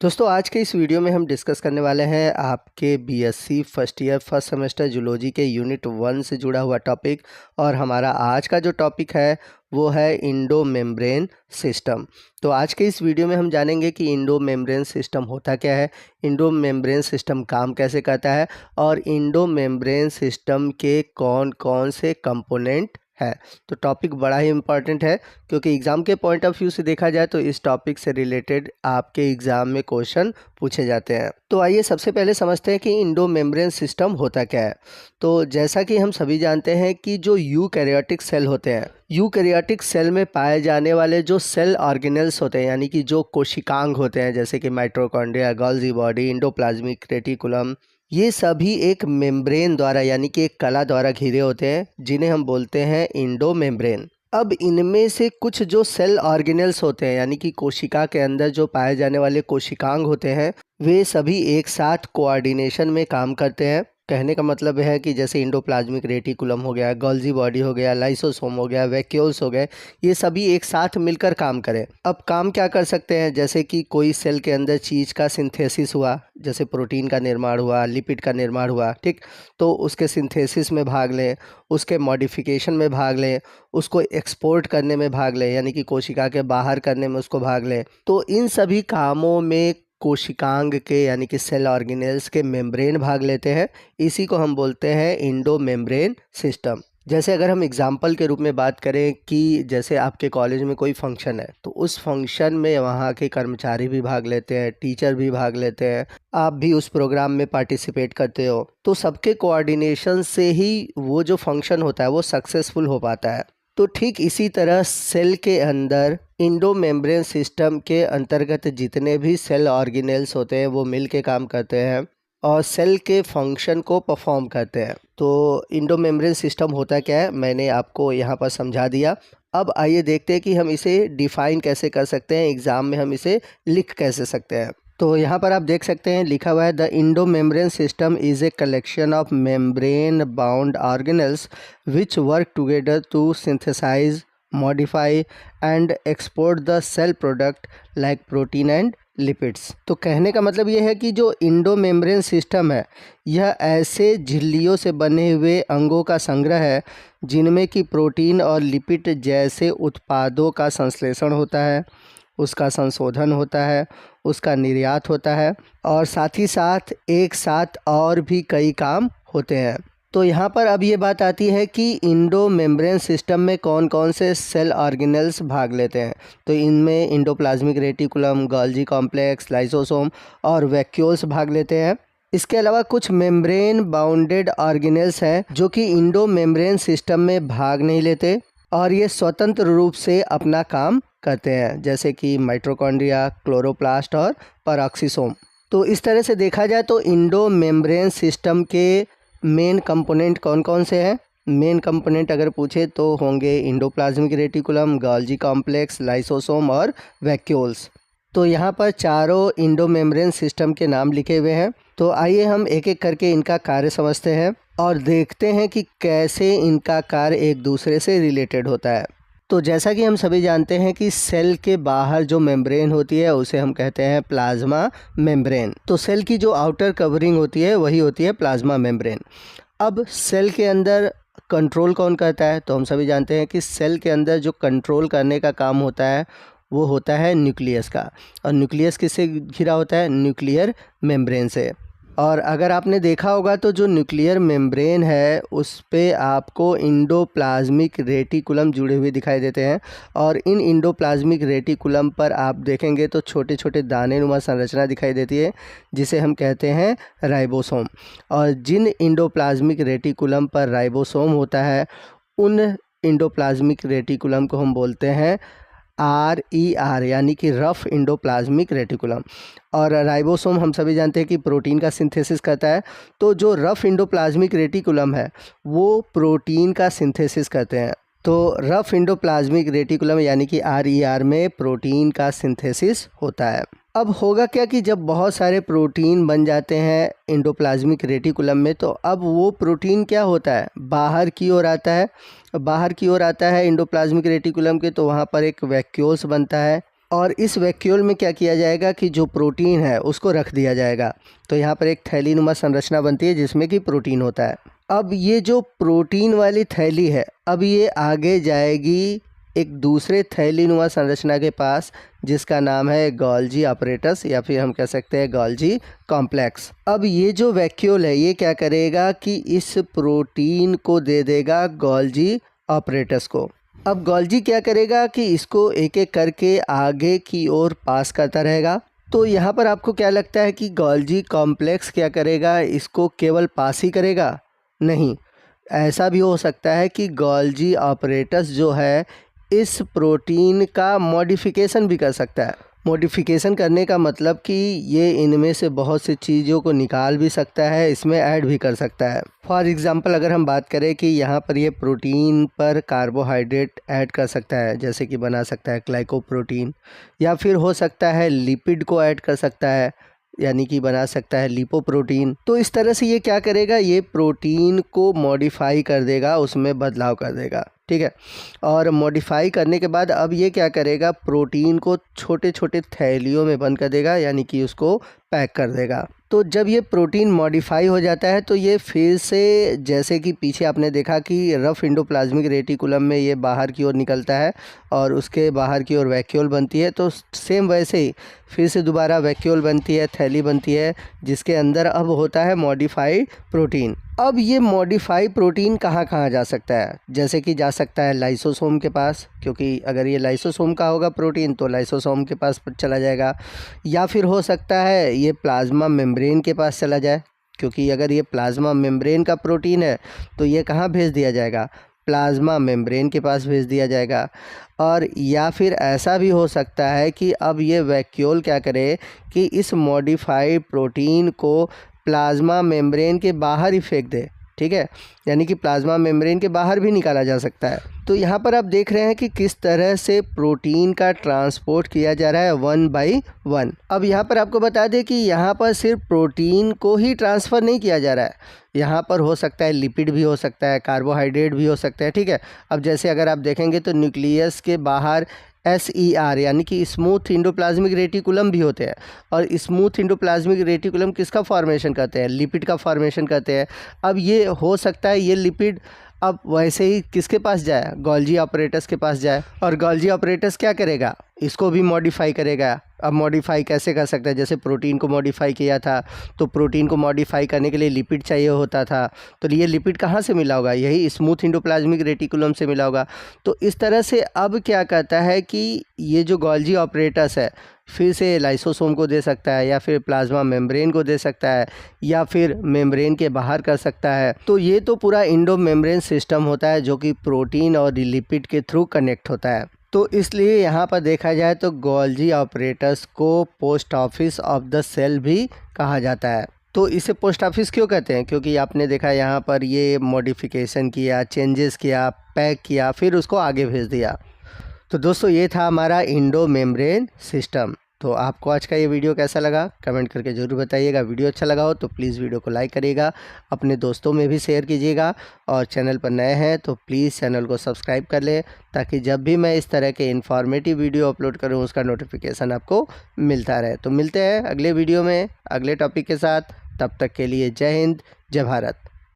दोस्तों आज के इस वीडियो में हम डिस्कस करने वाले हैं आपके BSc first year first semester zoology के यूनिट 1 से जुड़ा हुआ टॉपिक। और हमारा आज का जो टॉपिक है वो है इंडो मेम्ब्रेन सिस्टम। तो आज के इस वीडियो में हम जानेंगे कि इंडो मेम्ब्रेन सिस्टम होता क्या है, इंडो मेम्ब्रेन सिस्टम काम कैसे करता है और इंडो मेम्ब्रेन सिस्टम के कौन कौन से कंपोनेंट है। तो टॉपिक बड़ा ही इम्पॉर्टेंट है क्योंकि एग्ज़ाम के पॉइंट ऑफ व्यू से देखा जाए तो इस टॉपिक से रिलेटेड आपके एग्ज़ाम में क्वेश्चन पूछे जाते हैं। तो आइए सबसे पहले समझते हैं कि इंडो मेम्ब्रेन सिस्टम होता क्या है। तो जैसा कि हम सभी जानते हैं कि जो यूकैरियोटिक सेल होते हैं, यूकैरियोटिक सेल में पाए जाने वाले जो सेल ऑर्गेनेल्स होते हैं यानी कि जो कोशिकांग होते हैं जैसे कि mitochondria, Golgi body, endoplasmic reticulum, ये सभी एक मेम्ब्रेन द्वारा यानी कि एक कला द्वारा घिरे होते हैं जिन्हें हम बोलते हैं इंडो मेम्ब्रेन। अब इनमें से कुछ जो सेल ऑर्गेनेल्स होते हैं यानी कि कोशिका के अंदर जो पाए जाने वाले कोशिकांग होते हैं वे सभी एक साथ कोऑर्डिनेशन में काम करते हैं। कहने का मतलब है कि जैसे इंडोप्लाज्मिक रेटिकुलम हो गया, गोल्गी बॉडी हो गया, लाइसोसोम हो गया, वैक्यूल्स हो गए, ये सभी एक साथ मिलकर काम करें। अब काम क्या कर सकते हैं, जैसे कि कोई सेल के अंदर चीज़ का सिंथेसिस हुआ, जैसे प्रोटीन का निर्माण हुआ, लिपिड का निर्माण हुआ, ठीक, तो उसके सिंथेसिस में भाग लें, उसके मॉडिफिकेशन में भाग लें, उसको एक्सपोर्ट करने में भाग लें यानी कि कोशिका के बाहर करने में उसको भाग लें। तो इन सभी कामों में कोशिकांग के यानी कि सेल ऑर्गेनेल्स के मेम्ब्रेन भाग लेते हैं। इसी को हम बोलते हैं इंडो मेम्ब्रेन सिस्टम। जैसे अगर हम एग्जाम्पल के रूप में बात करें कि जैसे आपके कॉलेज में कोई फंक्शन है तो उस फंक्शन में वहाँ के कर्मचारी भी भाग लेते हैं, टीचर भी भाग लेते हैं, आप भी उस प्रोग्राम में पार्टिसिपेट करते हो, तो सबके कोऑर्डिनेशन से ही वो जो फंक्शन होता है वो सक्सेसफुल हो पाता है। तो ठीक इसी तरह सेल के अंदर इंडो मेम्ब्रेन सिस्टम के अंतर्गत जितने भी सेल ऑर्गेनेल्स होते हैं वो मिल के काम करते हैं और सेल के फंक्शन को परफॉर्म करते हैं। तो इंडो मेम्ब्रेन सिस्टम होता क्या है मैंने आपको यहाँ पर समझा दिया। अब आइए देखते हैं कि हम इसे डिफाइन कैसे कर सकते हैं, एग्ज़ाम में हम इसे लिख कैसे सकते हैं। तो यहाँ पर आप देख सकते हैं लिखा हुआ है the endo membrane system is a collection of membrane bound organelles which work together to synthesise, modify and export the cell product like protein and lipids. तो कहने का मतलब ये है कि जो इंडो मेम्ब्रेन सिस्टम है यह ऐसे झिल्लियों से बने हुए अंगों का संग्रह है जिनमें कि प्रोटीन और लिपिड जैसे उत्पादों का संश्लेषण होता है, उसका संशोधन होता है, उसका निर्यात होता है और साथ ही साथ एक साथ और भी कई काम होते हैं। तो यहाँ पर अब ये बात आती है कि इंडो मेम्ब्रेन सिस्टम में कौन कौन से सेल ऑर्गेनेल्स भाग लेते हैं। तो इनमें endoplasmic reticulum, Golgi complex, lysosome और वैक्यूल्स भाग लेते हैं। इसके अलावा कुछ मेम्ब्रेन बाउंडेड ऑर्गेनेल्स हैं जो कि इंडो मेम्ब्रेन सिस्टम में भाग नहीं लेते और ये स्वतंत्र रूप से अपना काम करते हैं, जैसे कि माइटोकॉन्ड्रिया, क्लोरोप्लास्ट और पेरोक्सिसोम। तो इस तरह से देखा जाए तो इंडो मेम्ब्रेन सिस्टम के मेन कंपोनेंट कौन कौन से हैं। मेन कंपोनेंट अगर पूछे तो होंगे endoplasmic reticulum, Golgi complex, lysosome और वैक्यूल्स। तो यहाँ पर चारों इंडो मेम्ब्रेन सिस्टम के नाम लिखे हुए हैं। तो आइए हम एक एक करके इनका कार्य समझते हैं और देखते हैं कि कैसे इनका कार्य एक दूसरे से रिलेटेड होता है। तो जैसा कि हम सभी जानते हैं कि सेल के बाहर जो मेम्ब्रेन होती है उसे हम कहते हैं प्लाज्मा मेम्ब्रेन। तो सेल की जो आउटर कवरिंग होती है वही होती है प्लाज्मा मेम्ब्रेन। अब सेल के अंदर कंट्रोल कौन करता है, तो हम सभी जानते हैं कि सेल के अंदर जो कंट्रोल करने का काम होता है वो होता है न्यूक्लियस का। और न्यूक्लियस किससे घिरा होता है, न्यूक्लियर मेम्ब्रेन से। और अगर आपने देखा होगा तो जो न्यूक्लियर मेम्ब्रेन है उस पे आपको इंडोप्लाज्मिक रेटिकुलम जुड़े हुए दिखाई देते हैं और इन इंडोप्लाज्मिक रेटिकुलम पर आप देखेंगे तो छोटे छोटे दानेनुमा संरचना दिखाई देती है जिसे हम कहते हैं राइबोसोम। और जिन इंडोप्लाज्मिक रेटिकुलम पर राइबोसोम होता है उन इंडोप्लाज्मिक रेटिकुलम को हम बोलते हैं RER यानी कि रफ इंडोप्लाज्मिक रेटिकुलम। और राइबोसोम हम सभी जानते हैं कि प्रोटीन का सिंथेसिस करता है। तो जो रफ इंडोप्लाज्मिक रेटिकुलम है वो प्रोटीन का सिंथेसिस करते हैं। तो रफ इंडोप्लाज्मिक रेटिकुलम यानी कि RER में प्रोटीन का सिंथेसिस होता है। अब होगा क्या कि जब बहुत सारे प्रोटीन बन जाते हैं इंडोप्लाज्मिक रेटिकुलम में तो अब वो प्रोटीन क्या होता है, बाहर की ओर आता है। बाहर की ओर आता है इंडोप्लाज्मिक रेटिकुलम के, तो वहाँ पर एक वैक्यूल्स बनता है। और इस वैक्यूल में क्या किया जाएगा कि जो प्रोटीन है उसको रख दिया जाएगा। तो यहाँ पर एक थैलीनुमा संरचना बनती है जिसमें कि प्रोटीन होता है। अब ये जो प्रोटीन वाली थैली है, अब ये आगे जाएगी एक दूसरे थैलीनुमा संरचना के पास जिसका नाम है गोल्जी apparatus या फिर हम कह सकते हैं गोल्जी कॉम्प्लेक्स। अब ये जो वैक्यूल है ये क्या करेगा कि इस प्रोटीन को दे देगा गोल्जी apparatus को। अब गोल्जी क्या करेगा कि इसको एक एक करके आगे की ओर पास करता रहेगा। तो यहाँ पर आपको क्या लगता है कि गोल्जी कॉम्प्लेक्स क्या करेगा, इसको केवल पास ही करेगा? नहीं, ऐसा भी हो सकता है कि गोल्जी apparatus जो है इस प्रोटीन का मॉडिफिकेशन भी कर सकता है। मॉडिफिकेशन करने का मतलब कि ये इनमें से बहुत सी चीज़ों को निकाल भी सकता है, इसमें ऐड भी कर सकता है। फॉर एग्ज़ाम्पल अगर हम बात करें कि यहाँ पर ये प्रोटीन पर कार्बोहाइड्रेट ऐड कर सकता है, जैसे कि बना सकता है ग्लाइकोप्रोटीन, या फिर हो सकता है लिपिड को ऐड कर सकता है, यानी कि बना सकता है लिपोप्रोटीन। तो इस तरह से ये क्या करेगा, ये प्रोटीन को मॉडिफाई कर देगा, उसमें बदलाव कर देगा, ठीक है। और मॉडिफाई करने के बाद अब ये क्या करेगा, प्रोटीन को छोटे छोटे थैलियों में बंद कर देगा, यानी कि उसको पैक कर देगा। तो जब ये प्रोटीन मॉडिफाई हो जाता है तो ये फिर से, जैसे कि पीछे आपने देखा कि रफ एंडोप्लाज्मिक रेटिकुलम में ये बाहर की ओर निकलता है और उसके बाहर की ओर वैक्यूल बनती है, तो सेम वैसे ही फिर से दोबारा वैक्यूल बनती है, थैली बनती है, जिसके अंदर अब होता है मॉडिफाइड प्रोटीन। अब ये मॉडिफाइड प्रोटीन कहाँ कहाँ जा सकता है, जैसे कि जा सकता है लाइसोसोम के पास, क्योंकि अगर ये लाइसोसोम का होगा प्रोटीन तो लाइसोसोम के पास चला जाएगा। या फिर हो सकता है ये प्लाज्मा मेम्ब्रेन के पास चला जाए, क्योंकि अगर ये प्लाज्मा मेम्ब्रेन का प्रोटीन है तो ये कहाँ भेज दिया जाएगा, प्लाज्मा मेम्ब्रेन के पास भेज दिया जाएगा। और या फिर ऐसा भी हो सकता है कि अब ये वैक्यूल क्या करे कि इस मॉडिफाइड प्रोटीन को प्लाज्मा मेम्ब्रेन के बाहर ही फेंक दे, ठीक है, यानी कि प्लाज्मा मेम्ब्रेन के बाहर भी निकाला जा सकता है। तो यहाँ पर आप देख रहे हैं कि किस तरह से प्रोटीन का ट्रांसपोर्ट किया जा रहा है 1 बाई 1। अब यहाँ पर आपको बता दें कि यहाँ पर सिर्फ प्रोटीन को ही ट्रांसफ़र नहीं किया जा रहा है, यहाँ पर हो सकता है लिपिड भी हो सकता है, कार्बोहाइड्रेट भी हो सकता है, ठीक है। अब जैसे अगर आप देखेंगे तो न्यूक्लियस के बाहर SER यानी कि स्मूथ एंडोप्लाज्मिक रेटिकुलम भी होते हैं, और स्मूथ एंडोप्लाज्मिक रेटिकुलम किसका फॉर्मेशन करते हैं, लिपिड का फॉर्मेशन करते हैं। अब ये हो सकता है ये लिपिड अब वैसे ही किसके पास जाए, गोल्जी apparatus के पास जाए, और गोल्जी apparatus क्या करेगा, इसको भी मॉडिफाई करेगा। अब मॉडिफाई कैसे कर सकता है, जैसे प्रोटीन को मॉडिफाई किया था तो प्रोटीन को मॉडिफाई करने के लिए लिपिड चाहिए होता था, तो ये लिपिड कहाँ से मिला होगा, यही स्मूथ एंडोप्लाज्मिक रेटिकुलम से मिला होगा। तो इस तरह से अब क्या कहता है कि ये जो गोल्जी apparatus है फिर से लाइसोसोम को दे सकता है, या फिर प्लाज्मा मेम्ब्रेन को दे सकता है, या फिर मेम्ब्रेन के बाहर कर सकता है। तो ये तो पूरा इंडो मेम्ब्रेन सिस्टम होता है जो कि प्रोटीन और लिपिड के थ्रू कनेक्ट होता है। तो इसलिए यहाँ पर देखा जाए तो गोल्जी apparatus को post office of the cell भी कहा जाता है। तो इसे पोस्ट ऑफिस क्यों कहते हैं, क्योंकि आपने देखा यहाँ पर ये मॉडिफिकेशन किया, चेंजेस किया, पैक किया, फिर उसको आगे भेज दिया। तो दोस्तों ये था हमारा इंडो मेम्ब्रेन सिस्टम। तो आपको आज का ये वीडियो कैसा लगा कमेंट करके ज़रूर बताइएगा। वीडियो अच्छा लगा हो तो प्लीज़ वीडियो को लाइक करिएगा, अपने दोस्तों में भी शेयर कीजिएगा, और चैनल पर नए हैं तो प्लीज़ चैनल को सब्सक्राइब कर लें, ताकि जब भी मैं इस तरह के इन्फॉर्मेटिव वीडियो अपलोड करूँ उसका नोटिफिकेशन आपको मिलता रहे। तो मिलते हैं अगले वीडियो में अगले टॉपिक के साथ, तब तक के लिए जय हिंद, जय भारत।